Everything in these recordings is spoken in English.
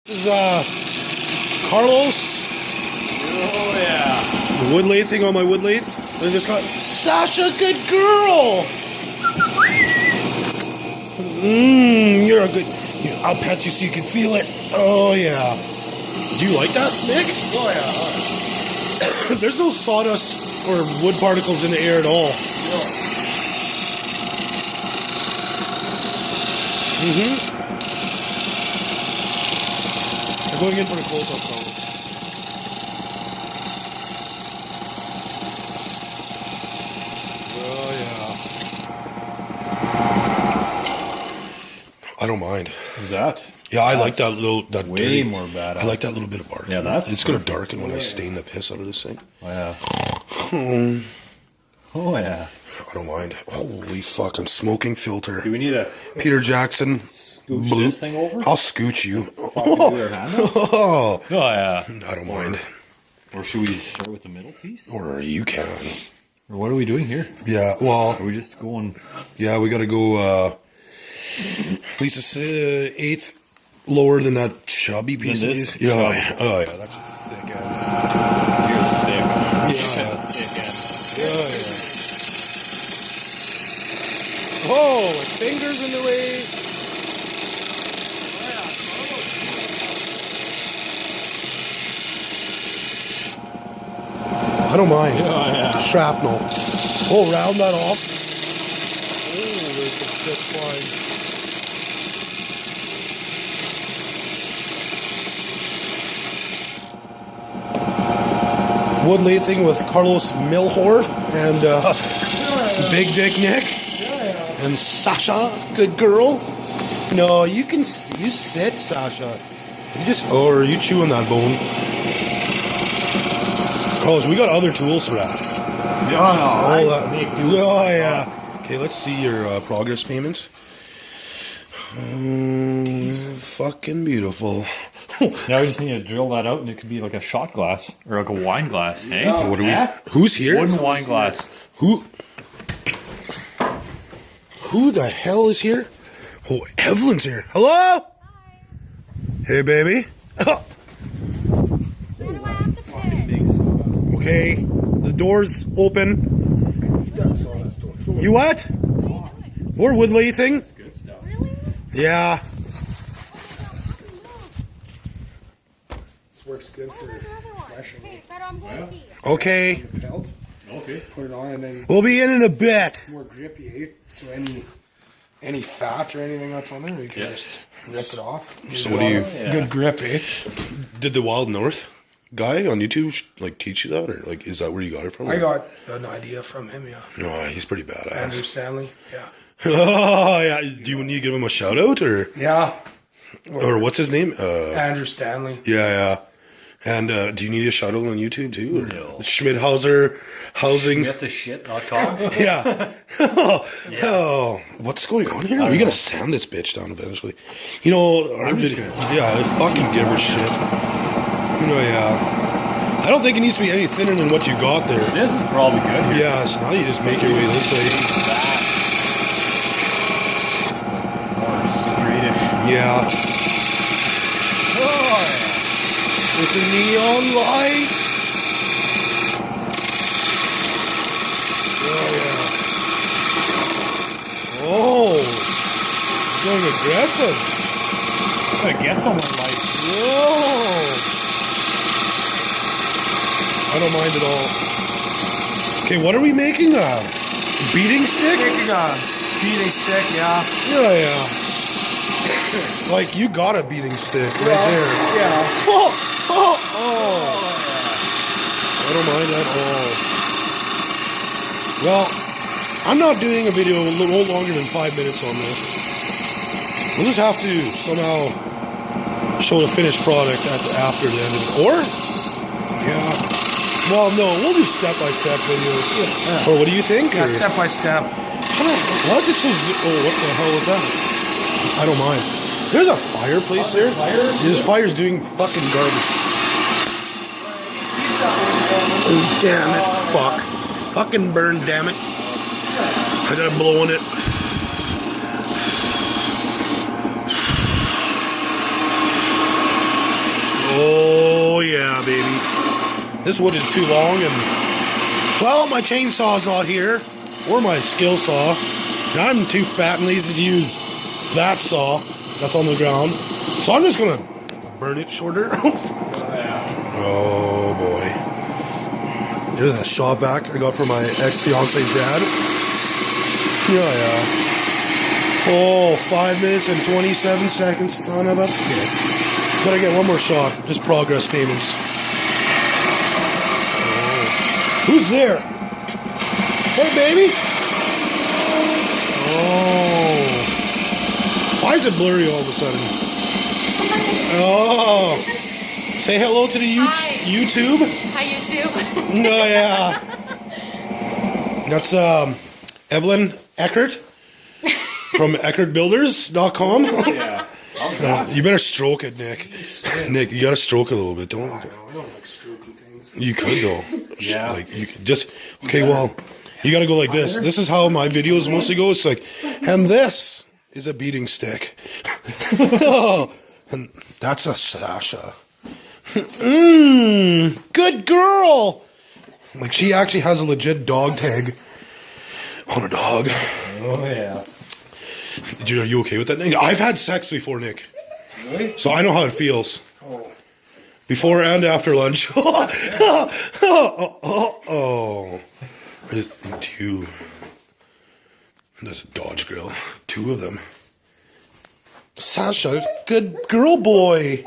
This is Carlos. Oh yeah. The wood lathe thing on my wood lathe. I just got Sasha, good girl. You're a good. Here, I'll pet you so you can feel it. Oh yeah. Do you like that, Nick? Oh yeah. There's no sawdust or wood particles in the air at all. No. I'm going in for the close-up though. Oh yeah. I don't mind. Is that? Yeah, I like that little way dirty, more badass. I like that little bit of art. Yeah, that's it's gonna darken when I stain the piss out of this thing. Oh yeah. Oh yeah. I don't mind. Holy fuck! I'm smoking filter. Do we need a Peter Jackson. scooch this thing over? I'll scooch you. Fucking do our hand up? Oh yeah. I don't mind. Or should we start with the middle piece? Or you can. Or what are we doing here? Yeah. Well. Are we just going? Yeah, we got to go. At least it's eighth lower than that chubby piece. Yeah. Oh yeah. That's a thick end. You're thick. Yeah. Thick end. Yeah. Oh, my fingers in the way. I don't mind. Yeah. Shrapnel. Oh, round that off. Oh, there's some shit flying. Wood lathing with Carlos Milhor and Big Dick Nick and Sasha, good girl. No, you sit, Sasha. Or are you chewing that bone? Oh, so we got other tools for that. Oh yeah. Okay, let's see your progress payments. Fucking beautiful. Now we just need to drill that out, and it could be like a shot glass or like a wine glass. Hey, What are we? Who's here? Wooden wine glass. Who the hell is here? Oh, Evelyn's here. Hello? Hi. Hey, baby. Where do I have to piss? Okay, the door's open. You what? What are you doing? We're wood lathing. Good stuff. Really? Yeah. This works good for There's another one. flashing. Hey, pero I'm going to pee. Okay. Pelt, Okay. put it on, and then We'll be in a bit. more grippy, eh? So any fat or anything that's on there, we can just rip it off. So what do you? Good grip, eh? Did the Wild North guy on YouTube like teach you that, or like is that where you got it from? I got an idea from him, yeah. No, he's pretty Andrew badass. Stanley, yeah. Oh yeah. Do you need to give him a shout out or Yeah. or what's his name? Andrew Stanley. Yeah. And do you need a shout out on YouTube too? Or No. Schmidhauser Housing. Schmidtheshit.com. Yeah. Oh, what's going on here? We gotta sand this bitch down eventually. You know, our video. Yeah, fucking give her shit. You know, yeah. I don't think it needs to be any thinner than what you got there. This is probably good here. Yeah, so now you just make your way this way. More straightish. Yeah. Oh, It's a neon light. Oh, yeah. Oh. Going aggressive. I'm gonna get someone like. Whoa. I don't mind at all. Okay, what are we making? A beating stick? Making a beating stick, yeah. Yeah. Like, you got a beating stick right there. Yeah. Oh. I don't mind at all. Well, I'm not doing a video a little longer than 5 minutes on this. We'll just have to somehow show the finished product after the end of it. Or? Yeah. Well, no, we'll do step-by-step videos. Yeah. Or what do you think? Yeah, Or- step by step. Why is it so... Oh, what the hell was that? I don't mind. There's a fireplace there. This fire's doing fucking garbage. Oh, damn it. Fuck. Fucking burn, damn it. I gotta blow on it. Oh yeah, baby. This wood is too long, and well, my chainsaw's out here, or my skill saw. And I'm too fat and lazy to use that saw that's on the ground. So I'm just gonna burn it shorter. Oh boy. There's a shot back I got from my ex-fiance's dad. Yeah. Oh, 5 minutes and 27 seconds, son of a bitch. Gotta get one more shot. Just progress payments. Oh. Who's there? Hey, baby. Oh. Why is it blurry all of a sudden? Oh. Say hello to the YouTube. Hi, YouTube. Oh, yeah. That's Evelyn Eckert from EckertBuilders.com. Yeah. You better stroke it, Nick. Nick, you gotta stroke it a little bit. Don't. I don't like stroking things. You could though. Yeah. Like you could just. Okay, well, you gotta go like this. This is how my videos mostly go. It's like, and this is a beating stick. Oh, and that's a Sasha. Good girl. Like she actually has a legit dog tag on a dog. Oh yeah. Dude, are you okay with that, Nick? I've had sex before, Nick. Really? So I know how it feels. Oh. Before and after lunch. Oh. Two. That's a Dodge grill. Two of them. Sasha, good girl boy.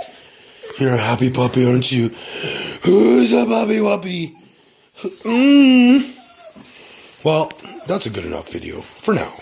You're a happy puppy, aren't you? Who's a puppy wuppy? Well, that's a good enough video for now.